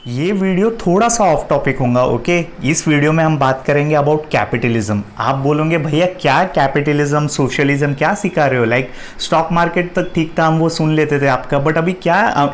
ये वीडियो थोड़ा सा ऑफ टॉपिक होगा। ओके, इस वीडियो में हम बात करेंगे अबाउट कैपिटलिज्म। आप बोलोगे भैया क्या कैपिटलिज्म सोशलिज्म क्या सिखा रहे हो, लाइक स्टॉक मार्केट तक ठीक था, हम वो सुन लेते थे आपका, बट अभी क्या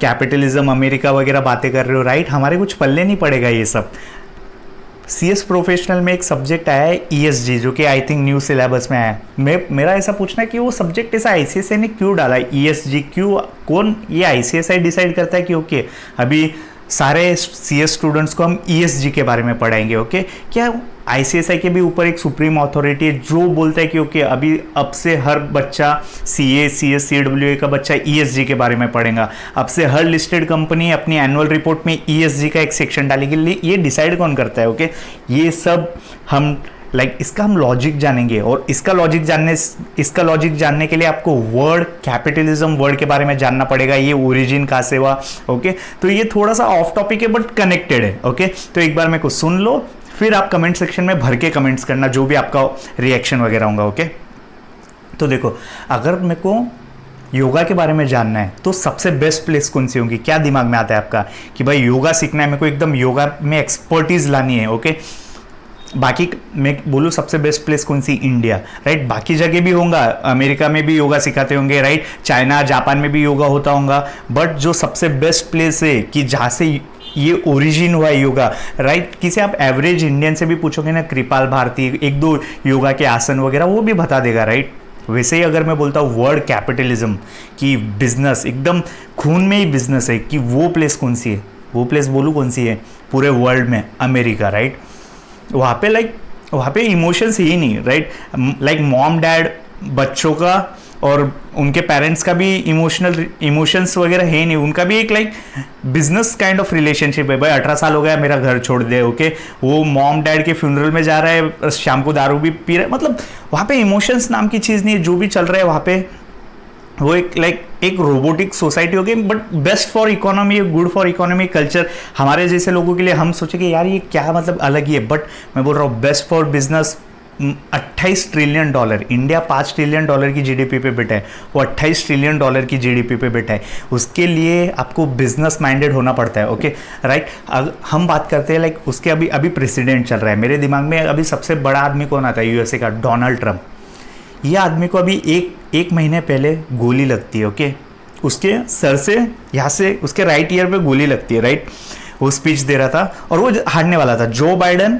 कैपिटलिज्म अमेरिका वगैरह बातें कर रहे हो, राइट? हमारे कुछ पल्ले नहीं पड़ेगा ये सब। CS प्रोफेशनल में एक सब्जेक्ट आया है ESG, जो कि आई थिंक न्यू सिलेबस में आया है। मेरा ऐसा पूछना है कि वो सब्जेक्ट ऐसा ICSI ने क्यों डाला है, ESG क्यों, कौन ये ICSI डिसाइड करता है कि ओके अभी सारे CS स्टूडेंट्स को हम ESG के बारे में पढ़ाएंगे? ओके, क्या ICSI के भी ऊपर एक सुप्रीम अथॉरिटी है जो बोलता है कि ओके अभी अब से हर बच्चा CA CS CWA का बच्चा ESG के बारे में पढ़ेगा, अब से हर लिस्टेड कंपनी अपनी एनुअल रिपोर्ट में ESG का एक सेक्शन डालेगी। ये डिसाइड कौन करता है? ओके, ये सब हम इसका हम लॉजिक जानेंगे, और इसका लॉजिक जानने के लिए आपको वर्ड कैपिटलिज्म वर्ड के बारे में जानना पड़ेगा, ये ओरिजिन कहाँ से हुआ। ओके, तो ये थोड़ा सा ऑफ टॉपिक है बट कनेक्टेड है। ओके, तो एक बार मेरे को सुन लो, फिर आप कमेंट सेक्शन में भर के कमेंट्स करना जो भी आपका रिएक्शन वगैरह होगा। ओके, तो देखो, अगर मेरे को योगा के बारे में जानना है तो सबसे बेस्ट प्लेस कौन सी होगी? क्या दिमाग में आता है आपका कि भाई योगा सीखना है, मेरे को एकदम योगा में एक्सपर्टीज लानी है? ओके, बाकी मैं बोलूँ सबसे बेस्ट प्लेस कौन सी? India, right? बाकी जगह भी होगा, अमेरिका में भी योगा सिखाते होंगे, राइट? चाइना जापान में भी योगा होता होगा, बट जो सबसे बेस्ट प्लेस है कि जहाँ से ये ओरिजिन हुआ है योगा, राइट? किसी आप एवरेज इंडियन से भी पूछोगे ना, कृपाल भारती एक दो योगा के आसन वगैरह वो भी बता देगा, राइट? वैसे ही अगर मैं बोलता हूँ वर्ड कैपिटलिज्म की बिजनेस एकदम खून में ही बिजनेस है, कि वो प्लेस कौन सी है? वो प्लेस बोलूँ कौन सी है पूरे वर्ल्ड में? America, right? वहाँ पे इमोशंस ही नहीं, राइट? लाइक मॉम डैड बच्चों का और उनके पेरेंट्स का भी इमोशंस वगैरह है नहीं, उनका भी एक बिजनेस काइंड ऑफ रिलेशनशिप है। भाई 18 साल हो गया, मेरा घर छोड़ दे। ओके, वो मॉम डैड के फ्यूनरल में जा रहा है, शाम को दारू भी पी रहा है, मतलब वहाँ पे इमोशंस नाम की चीज़ नहीं है। जो भी चल रहा है वहाँ पे वो एक रोबोटिक सोसाइटी हो गई, but best for economy, good for economy culture. हमारे जैसे लोगों के लिए हम सोचे कि यार ये क्या मतलब अलग ही है, बट मैं बोल रहा हूँ best for business. 28 trillion dollar, India 5 trillion dollar की GDP पे बैठा है, वो 28 ट्रिलियन डॉलर की GDP पे बैठा है। उसके लिए आपको बिजनेस माइंडेड होना पड़ता है। Okay, right? हम बात करते हैं उसके अभी प्रेसिडेंट चल रहा है, मेरे दिमाग में अभी सबसे बड़ा आदमी कौन आता है USA का? Donald Trump. ये आदमी को अभी एक महीने पहले गोली लगती है। ओके, उसके सर से यहाँ से उसके राइट ईयर पे गोली लगती है, राइट? वो स्पीच दे रहा था और वो हारने वाला था। जो बाइडन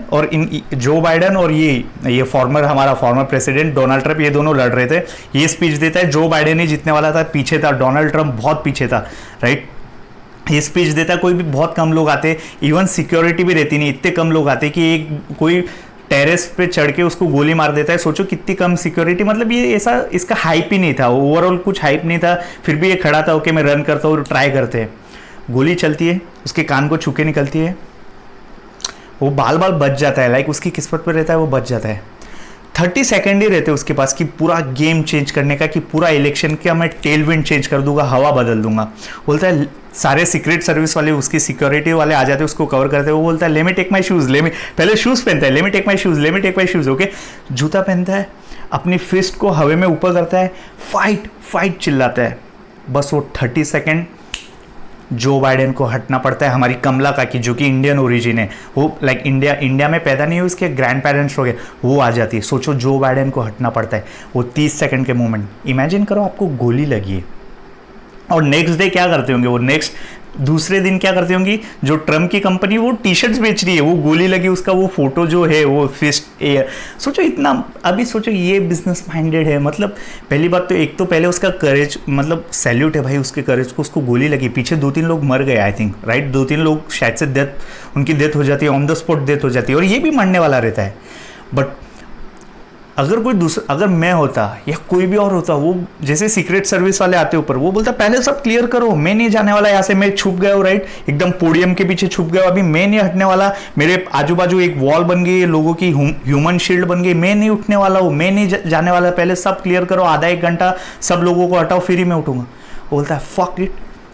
और ये हमारा फॉर्मर प्रेसिडेंट डोनाल्ड ट्रंप, ये दोनों लड़ रहे थे। ये स्पीच देता है, जो बाइडन ही जीतने वाला था, पीछे था डोनाल्ड ट्रंप, बहुत पीछे था, राइट? ये स्पीच देता है, कोई भी बहुत कम लोग आते, इवन सिक्योरिटी भी रहती नहीं, इतने कम लोग आते कि कोई टेरेस पे चढ़ के उसको गोली मार देता है। सोचो कितनी कम सिक्योरिटी, मतलब ये ऐसा इसका हाइप ही नहीं था, ओवरऑल कुछ हाइप नहीं था, फिर भी ये खड़ा था। ओके, मैं रन करता हूँ, ट्राई करते हैं, गोली चलती है, उसके कान को छू के निकलती है, वो बाल बच जाता है, उसकी किस्मत पर रहता है, वो बच जाता है। 30 सेकेंड ही रहते उसके पास कि पूरा गेम चेंज करने का, कि पूरा इलेक्शन का मैं टेल विंड चेंज कर दूंगा, हवा बदल दूंगा। बोलता है सारे सीक्रेट सर्विस वाले, उसकी सिक्योरिटी वाले आ जाते हैं, उसको कवर करते हैं। वो बोलता है let me take my shoes, पहले शूज़ पहनता है, let me take my shoes. Okay, जूता पहनता है, अपनी फिस्ट को हवा में ऊपर करता है, फाइट चिल्लाता है। बस वो 30 सेकेंड जो बाइडेन को हटना पड़ता है। हमारी कमला काकी जो कि इंडियन ओरिजिन है, वो इंडिया में पैदा नहीं हुई, उसके ग्रैंड पेरेंट्स हो गए, वो आ जाती है। सोचो जो बाइडेन को हटना पड़ता है, वो 30 सेकंड के मोमेंट। इमेजिन करो आपको गोली लगी है, और नेक्स्ट डे क्या करते होंगे? वो दूसरे दिन क्या करते होंगी? जो ट्रम्प की कंपनी वो टी-शर्ट्स बेच रही है, वो गोली लगी उसका वो फोटो जो है, वो फिस्ट एयर। सोचो इतना, अभी सोचो ये बिजनेस माइंडेड है। मतलब पहली बात तो एक तो पहले उसका करेज, मतलब सैल्यूट है भाई उसके करेज को। उसको गोली लगी, पीछे 2-3 लोग मर गए आई थिंक, राइट? 2-3 लोग शायद से उनकी डेथ हो जाती है, ऑन द स्पॉट डेथ हो जाती है, और ये भी मरने वाला रहता है। बट अगर मैं होता या कोई भी और होता, वो जैसे सीक्रेट सर्विस वाले आते ऊपर, वो बोलता पहले सब क्लियर करो, मैं नहीं जाने वाला यहाँ से, मैं छुप गया हूँ, राइट? एकदम पोडियम के पीछे छुप गया, अभी मैं नहीं हटने वाला, मेरे आजू बाजू एक वॉल बन गई है, लोगों की ह्यूमन शील्ड बन गई, मैं नहीं उठने वाला हूँ, मैं नहीं जाने वाला, पहले सब क्लियर करो, आधा 1 घंटा सब लोगों को हटाओ, फिर ही मैं उठूंगा। वो बोलता है फक इट,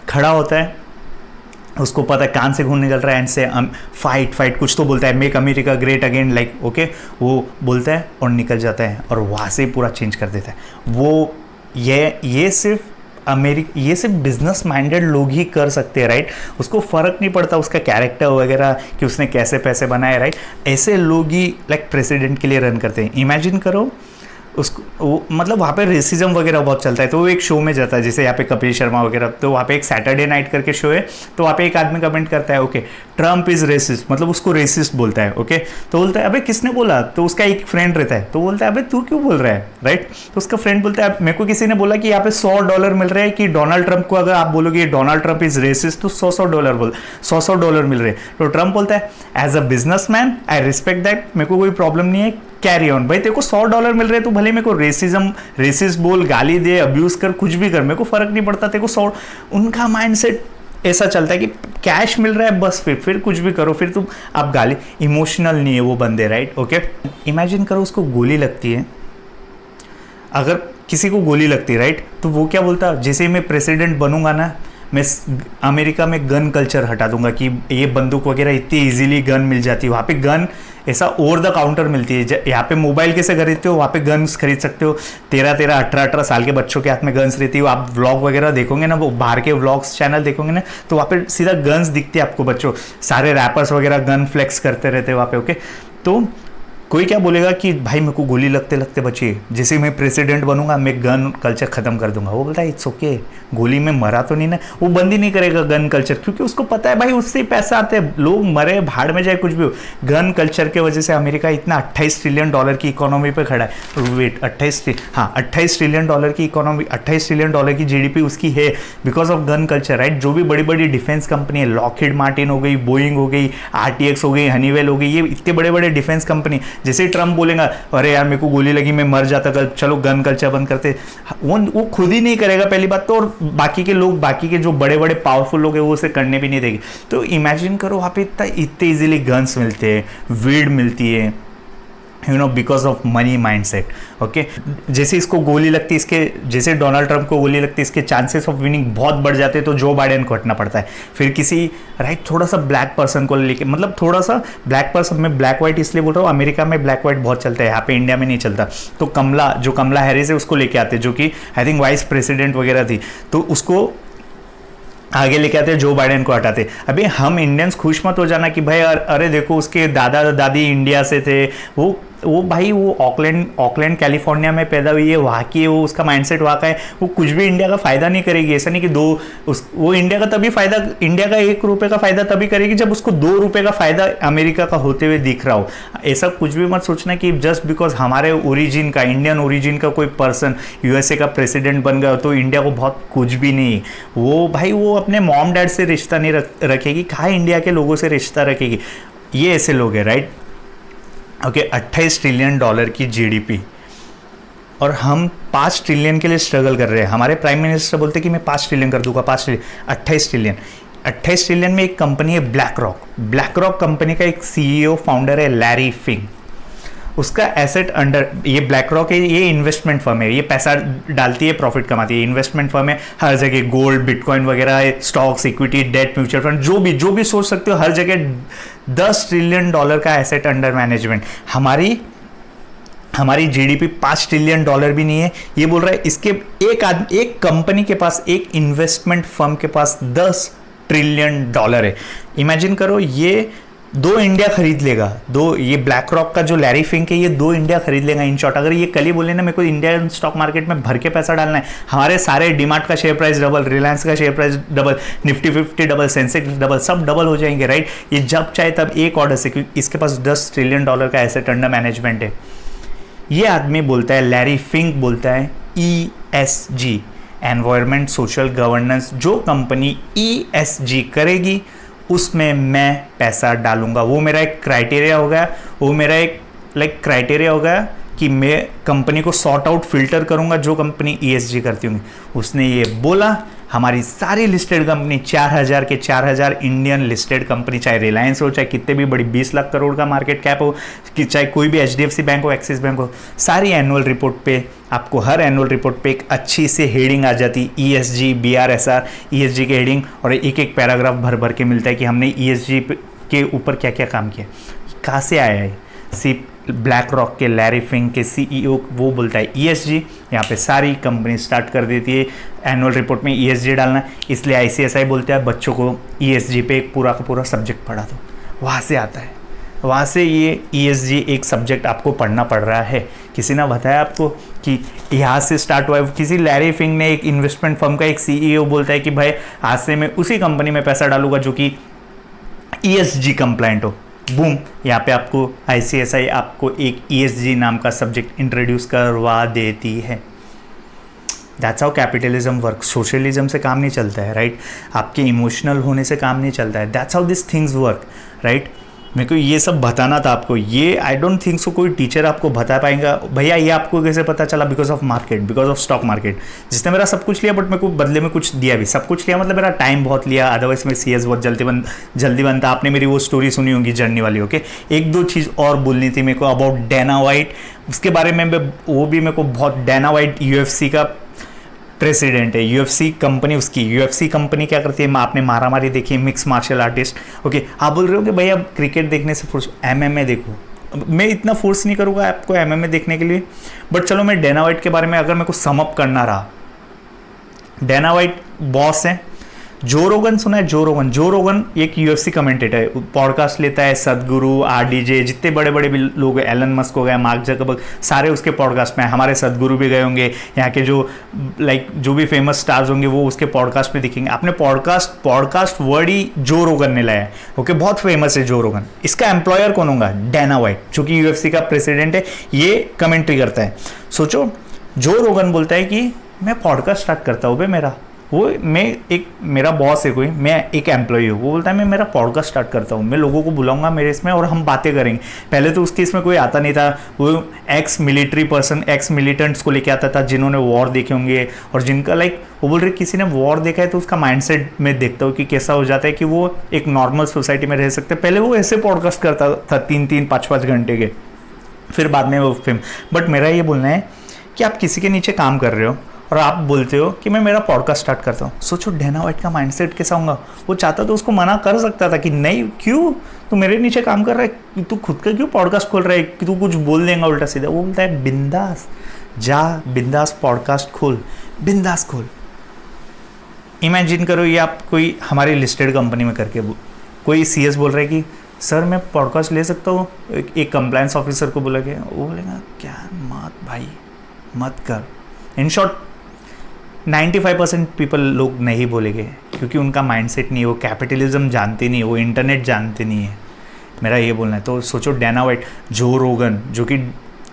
खड़ा होता है, उसको पता है कान से खून निकल रहा है, एंड से फाइट कुछ तो बोलता है, make America great again, okay, वो बोलता है और निकल जाता है, और वहाँ से पूरा चेंज कर देता है। वो ये सिर्फ ये सिर्फ बिजनेस माइंडेड लोग ही कर सकते हैं, राइट। उसको फ़र्क नहीं पड़ता उसका कैरेक्टर वगैरह कि उसने कैसे पैसे बनाए, राइट। ऐसे लोग ही लाइक प्रेसिडेंट के लिए रन करते हैं। इमेजिन करो उसको वो मतलब वहाँ पे रेसिज्म वगैरह बहुत चलता है, तो वो एक शो में जाता है, जैसे यहाँ पे कपिल शर्मा वगैरह, तो वहाँ पे एक सैटरडे नाइट करके शो है, तो वहाँ पे एक आदमी कमेंट करता है, ओके ट्रम्प इज़ रेसिस्ट, मतलब उसको रेसिस्ट बोलता है, ओके। तो बोलता है अबे किसने बोला, तो उसका एक फ्रेंड रहता है, तो बोलता है अबे तू क्यों बोल रहा है, राइट। तो उसका फ्रेंड बोलता है मेरे को किसी ने बोला कि यहाँ पे $100 मिल रहे हैं कि डोनाल्ड ट्रंप को अगर आप बोलोगे डोनाल्ड ट्रंप इज रेसिस्ट तो $100 मिल रहे हैं। तो ट्रंप बोलता है as a businessman I respect that, मेरे को कोई प्रॉब्लम नहीं है, कैरी ऑन भाई, तेरे को $100 मिल रहे हैं तो भले मेरे को रेसिस्ट बोल, गाली दे, अब्यूज कर, कुछ भी कर, मेरे को फर्क नहीं पड़ता, तेरे को 100। उनका माइंडसेट ऐसा चलता है कि कैश मिल रहा है बस, फिर कुछ भी करो, फिर तुम आप गाली, इमोशनल नहीं है वो बंदे, राइट, ओके। इमेजिन करो उसको गोली लगती है, अगर किसी को गोली लगती है, राइट, तो वो क्या बोलता, जैसे मैं प्रेसिडेंट बनूंगा ना, मैं अमेरिका में गन कल्चर हटा दूंगा कि ये बंदूक वगैरह इतनी इजीली गन मिल जाती है, वहाँ पे गन ऐसा ओवर द काउंटर मिलती है। यहाँ पे मोबाइल कैसे खरीदते हो, वहाँ पे गन्स खरीद सकते हो। 18 साल के बच्चों के हाथ में गन्स रहती है। आप व्लॉग वगैरह देखोगे ना, वो बाहर के व्लॉग्स चैनल देखोगे ना, तो वहाँ पे सीधा गन्स दिखती है आपको बच्चों, सारे रैपर्स वगैरह गन फ्लेक्स करते रहते हैं वहाँ पे, ओके। तो कोई क्या बोलेगा कि भाई मेरे को गोली लगते लगते बचिए, जैसे मैं प्रेसिडेंट बनूंगा मैं गन कल्चर खत्म कर दूंगा। वो बोलता है इट्स ओके, गोली में मरा तो नहीं ना, वो बंद ही नहीं करेगा गन कल्चर, क्योंकि उसको पता है भाई उससे ही पैसा आते हैं, लोग मरे भाड़ में जाए कुछ भी हो। गन कल्चर के वजह से अमेरिका इतना $28 ट्रिलियन की इकोनॉमी पे खड़ा है। वेट 28 ट्रिलियन की इकोनॉमी, $28 ट्रिलियन की जीडीपी उसकी है because of gun culture, right. जो भी बड़ी बड़ी डिफेंस कंपनी है, लॉकहीड मार्टिन हो गई, बोइंग हो गई, RTX हो गई, हनीवेल हो गई, ये इतने बड़े बड़े डिफेंस कंपनी, जैसे ट्रम्प बोलेगा अरे यार मेरे को गोली लगी मैं मर जाता कल, चलो गन कल्चर बंद करते, वो खुद ही नहीं करेगा पहली बात तो, और बाकी के लोग, बाकी के जो बड़े बड़े पावरफुल लोग हैं वो उसे करने भी नहीं देंगे। तो इमेजिन करो वहाँ पे इतने इजीली गन्स मिलते हैं, वीड मिलती है, you know, because of money mindset, okay. जैसे इसको गोली लगती है, इसके जैसे डोनाल्ड ट्रंप को गोली लगती है, इसके चांसेस ऑफ विनिंग बहुत बढ़ जाते हैं, तो जो बाइडेन को हटना पड़ता है। फिर किसी राइट थोड़ा सा ब्लैक पर्सन को लेके, मतलब थोड़ा सा ब्लैक पर्सन, मैं ब्लैक वाइट इसलिए बोल रहा हूँ, अमेरिका में ब्लैक वाइट बहुत चलता है, यहाँ पे इंडिया में नहीं चलता। तो कमला हैरिस है उसको लेके आते, जो कि आई थिंक वाइस प्रेसिडेंट वगैरह थी, तो उसको आगे लेके आते जो बाइडेन को हटाते। अभी हम इंडियंस खुश मत हो जाना कि भाई अरे देखो उसके दादा दादी इंडिया से थे, वो भाई वो ऑकलैंड कैलिफोर्निया में पैदा हुई है, वहाँ की वो, उसका माइंडसेट वहाँ का है, वो कुछ भी इंडिया का फ़ायदा नहीं करेगी। ऐसा नहीं कि वो इंडिया का तभी फ़ायदा, इंडिया का $1 का फ़ायदा तभी करेगी जब उसको $2 का फ़ायदा अमेरिका का होते हुए दिख रहा हो। ऐसा कुछ भी मत सोचना कि जस्ट बिकॉज हमारे ओरिजिन का, इंडियन ओरिजिन का कोई पर्सन USA का प्रेसिडेंट बन गया तो इंडिया को बहुत कुछ भी नहीं। वो भाई वो अपने मॉम डैड से रिश्ता नहीं रखेगी, कहाँ इंडिया के लोगों से रिश्ता रखेगी। ये ऐसे लोग हैं, राइट, ओके। $28 ट्रिलियन की जीडीपी, और हम 5 ट्रिलियन के लिए स्ट्रगल कर रहे हैं। हमारे प्राइम मिनिस्टर बोलते हैं कि मैं 5 ट्रिलियन कर दूंगा, 5 ट्रिलियन, 28 ट्रिलियन में एक कंपनी है ब्लैक रॉक कंपनी का एक CEO फाउंडर है लैरी फिंग। उसका एसेट अंडर, ये ब्लैक रॉक है, ये इन्वेस्टमेंट फर्म है, ये पैसा डालती है प्रॉफिट कमाती है, इन्वेस्टमेंट फर्म है, हर जगह गोल्ड बिटकॉइन वगैरह, stocks, equity, debt, mutual fund, जो भी सोच सकते हो हर जगह $10 ट्रिलियन का एसेट अंडर मैनेजमेंट। हमारी जीडीपी $5 ट्रिलियन भी नहीं है। ये बोल रहा है इसके एक कंपनी के पास, एक इन्वेस्टमेंट फर्म के पास $10 ट्रिलियन है। इमेजिन करो ये 2 इंडिया खरीद लेगा, ये ब्लैक रॉक का जो लैरी फिंक है ये 2 इंडिया खरीद लेगा इन शॉर्ट। अगर ये कल ही बोले ना मेरे को इंडियन स्टॉक मार्केट में भर के पैसा डालना है, हमारे सारे डीमार्ट का शेयर प्राइस डबल, रिलायंस का share price double, Nifty 50 double, Sensex double, सब डबल हो जाएंगे, राइट। ये जब चाहे तब एक ऑर्डर से, क्योंकि इसके पास $10 ट्रिलियन का एसेट अंडर मैनेजमेंट है। ये आदमी बोलता है, लैरी फिंक बोलता है ESG, एनवायरमेंट सोशल गवर्नेंस, जो कंपनी ESG करेगी उसमें मैं पैसा डालूंगा। वो मेरा एक क्राइटेरिया हो गया, वो मेरा एक क्राइटेरिया हो गया कि मैं कंपनी को सॉर्ट आउट फिल्टर करूंगा जो कंपनी ESG करती होंगी। उसने ये बोला, हमारी सारी लिस्टेड कंपनी 4000 के 4000 इंडियन लिस्टेड कंपनी, चाहे रिलायंस हो, चाहे कितने भी बड़ी 20 लाख करोड़ का मार्केट कैप हो, कि चाहे कोई भी HDFC बैंक हो, एक्सिस बैंक हो, सारी एनुअल रिपोर्ट पे आपको, हर एनुअल रिपोर्ट पे एक अच्छी से हेडिंग आ जाती, ESG, BRSR, ESG के हेडिंग, और एक एक पैराग्राफ भर के मिलता है कि हमने ESG के ऊपर क्या क्या काम किया। कहाँ से आया है? सिर्फ ब्लैक रॉक के लैरी फिंक के सीईओ वो बोलता है ईएसजी, यहाँ पे सारी कंपनी स्टार्ट कर देती है एनुअल रिपोर्ट में ईएसजी डालना, इसलिए आईसीएसआई बोलते हैं बच्चों को ईएसजी पे एक पूरा का पूरा सब्जेक्ट पढ़ा दो। वहाँ से आता है, वहाँ से ये ईएसजी एक सब्जेक्ट आपको पढ़ना पड़ रहा है। किसी ने बताया आपको कि यहाँ से स्टार्ट हुआ है? किसी लैरी फिंक ने, एक इन्वेस्टमेंट फर्म का एक सीईओ बोलता है कि भाई आज से मैं उसी कंपनी में पैसा डालूंगा जो कि ईएसजी कंप्लाइंट हो। बूम, यहाँ पे आपको आईसीएसआई आपको एक ईएसजी नाम का सब्जेक्ट इंट्रोड्यूस करवा देती है। That's how capitalism work. Socialism से काम नहीं चलता है, राइट? आपके इमोशनल होने से काम नहीं चलता है। That's how this things work, right? मेरे को ये सब बताना था आपको। ये आई डोंट थिंक सो कोई टीचर आपको बता पाएगा। भैया ये आपको कैसे पता चला? Because of market, because of stock market. जिसने मेरा सब कुछ लिया बट मेरे को बदले में कुछ दिया भी। सब कुछ लिया मतलब मेरा टाइम बहुत लिया, अदरवाइज मैं सीएस बहुत जल्दी बनता। आपने मेरी वो स्टोरी सुनी होगी जर्नी वाली, ओके? एक दो चीज़ और बोलनी थी मेरे को अबाउट डैना वाइट। उसके बारे में वो भी मेरे को बहुत, डैना वाइट यूएफसी का प्रेसिडेंट है। यूएफसी कंपनी, उसकी यूएफसी कंपनी क्या करती है? आपने मारामारी देखी, मिक्स मार्शल आर्टिस्ट, ओके? आप बोल रहे हो कि भैया क्रिकेट देखने से फोर्स, एमएमए देखो। मैं इतना फोर्स नहीं करूँगा आपको एमएमए देखने के लिए, बट चलो मैं डैना वाइट के बारे में अगर मेरे को समअप करना रहा। डैना वाइट बॉस है। जो रोगन सुना है? जो रोगन एक यूएफसी कमेंटेटर है, पॉडकास्ट लेता है। सदगुरु, आरडीजे, जितने बड़े बड़े भी लोग, एलन मस्क हो गए, मार्क जकरबर्ग, सारे उसके पॉडकास्ट में। हमारे सदगुरु भी गए होंगे, यहाँ के जो जो भी फेमस स्टार्स होंगे वो उसके पॉडकास्ट में दिखेंगे। आपने पॉडकास्ट वर्ड ही जो रोगन ने लाया है, ओके? बहुत फेमस है जो रोगन। इसका एम्प्लॉयर कौन होगा? डैना वाइट, जो कि यूएफसी का प्रेसिडेंट है। ये कमेंट्री करता है। सोचो, जो रोगन बोलता है कि मैं पॉडकास्ट स्टार्ट करता हूँ मेरा, वो मेरा बॉस है कोई, मैं एक एम्प्लॉई हूँ, वो बोलता है मैं मेरा पॉडकास्ट स्टार्ट करता हूँ, मैं लोगों को बुलाऊंगा मेरे इसमें और हम बातें करेंगे। पहले तो उसके इसमें कोई आता नहीं था। वो ex military person, x militants को लेके आता था जिन्होंने वॉर देखे होंगे, और जिनका वो बोल रहे किसी ने वॉर देखा है तो उसका माइंडसेट में देखता हूँ कि कैसा हो जाता है कि वो एक नॉर्मल सोसाइटी में रह सकते हैं। पहले वो ऐसे पॉडकास्ट करता था 3-3, 5-5 घंटे के, फिर बाद में वो फिल्म। बट मेरा ये बोलना है कि आप किसी के नीचे काम कर रहे हो और आप बोलते हो कि मैं मेरा पॉडकास्ट स्टार्ट करता हूँ। सोचो डैना वाइट का माइंडसेट कैसा होगा। वो चाहता तो उसको मना कर सकता था कि नहीं, क्यों तू मेरे नीचे काम कर रहा है, तू खुद का क्यों पॉडकास्ट खोल रहा है, कि तू कुछ बोल देगा उल्टा सीधा। वो बोलता है बिंदास जा, बिंदास पॉडकास्ट खोल, बिंदास खोल। इमेजिन करो ये आप कोई हमारी लिस्टेड कंपनी में करके कोई सीएस बोल रहा है कि सर मैं पॉडकास्ट ले सकता हूँ, एक कंप्लायंस ऑफिसर को बोला के, वो बोलेगा क्या, मत भाई मत कर। इन शॉर्ट 95% पीपल लोग नहीं बोलेंगे क्योंकि उनका माइंडसेट नहीं है, वो कैपिटलिज्म जानते नहीं है, वो इंटरनेट जानते नहीं है। मेरा ये बोलना है। तो सोचो डैना वाइट, जो रोगन, जो कि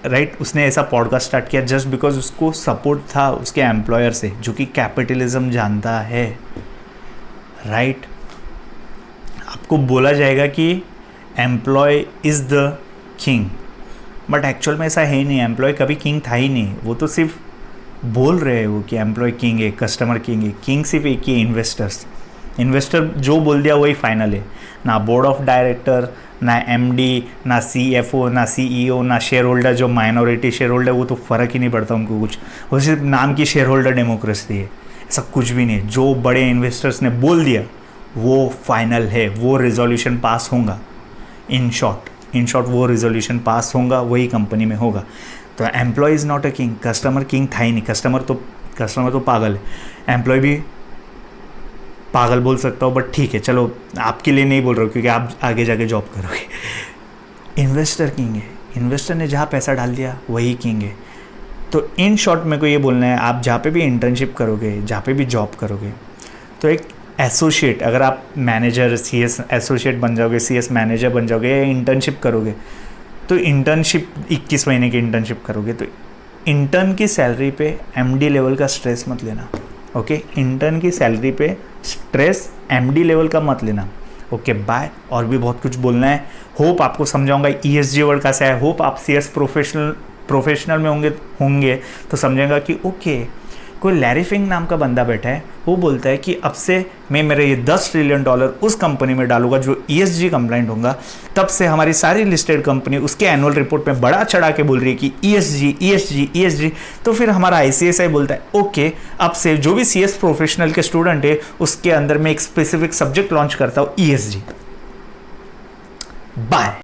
राइट उसने ऐसा पॉडकास्ट स्टार्ट किया जस्ट बिकॉज उसको सपोर्ट था उसके एम्प्लॉयर से, जो कि कैपिटलिज्म जानता है, राइट? आपको बोला जाएगा कि employee is the king, but actual में ऐसा है ही नहीं। एम्प्लॉय कभी किंग था ही नहीं। वो तो सिर्फ बोल रहे हैं वो कि एम्प्लॉय किंग है, कस्टमर किंग है। किंग सिर्फ एक ही, इन्वेस्टर जो बोल दिया वही फाइनल है। ना बोर्ड ऑफ डायरेक्टर, ना एमडी, ना सीएफओ, ना सीईओ, ना शेयर होल्डर, जो माइनॉरिटी शेयर होल्डर, वो तो फ़र्क ही नहीं पड़ता उनको कुछ। वो सिर्फ नाम की शेयर होल्डर डेमोक्रेसी है, ऐसा कुछ भी नहीं। जो बड़े इन्वेस्टर्स ने बोल दिया वो फाइनल है, वो रेजोल्यूशन पास होगा। इन शॉर्ट वो रेजोल्यूशन पास होगा, वही कंपनी में होगा। तो employee is not a king. Customer king था ही नहीं। कस्टमर तो पागल है। एम्प्लॉय भी पागल बोल सकता हूँ, बट ठीक है चलो आपके लिए नहीं बोल रहा हूँ क्योंकि आप आगे जाके जॉब करोगे। इन्वेस्टर किंग है। इन्वेस्टर ने जहाँ पैसा डाल दिया वही किंग है। तो इन शॉर्ट मेरे को ये बोलना है, आप जहाँ पे भी इंटर्नशिप करोगे, जहाँ पे भी जॉब करोगे, तो एक एसोसिएट, अगर आप मैनेजर सीएस एसोसिएट बन जाओगे, सीएस मैनेजर बन जाओगे, या इंटर्नशिप करोगे, तो इंटर्नशिप 21 महीने की इंटर्नशिप करोगे, तो इंटर्न की सैलरी पे एमडी लेवल का स्ट्रेस मत लेना, ओके? इंटर्न की सैलरी पे स्ट्रेस एमडी लेवल का मत लेना, ओके? बाय। और भी बहुत कुछ बोलना है। होप आपको समझाऊंगा ईएसजी वर्ड कैसा है। होप आप सीएस प्रोफेशनल में होंगे तो समझेगा कि ओके, कोई लैरी फिंक नाम का बंदा बैठा है, वो बोलता है कि अब से मैं मेरे ये $10 ट्रिलियन उस कंपनी में डालूंगा जो ESG कंप्लाइंट होगा। तब से हमारी सारी लिस्टेड कंपनी उसके एनुअल रिपोर्ट में बड़ा चढ़ा के बोल रही है कि ESG। तो फिर हमारा ICSI बोलता है ओके, अब से जो भी CS प्रोफेशनल के स्टूडेंट है उसके अंदर में एक स्पेसिफिक सब्जेक्ट लॉन्च करता हूँ ESG। बाय।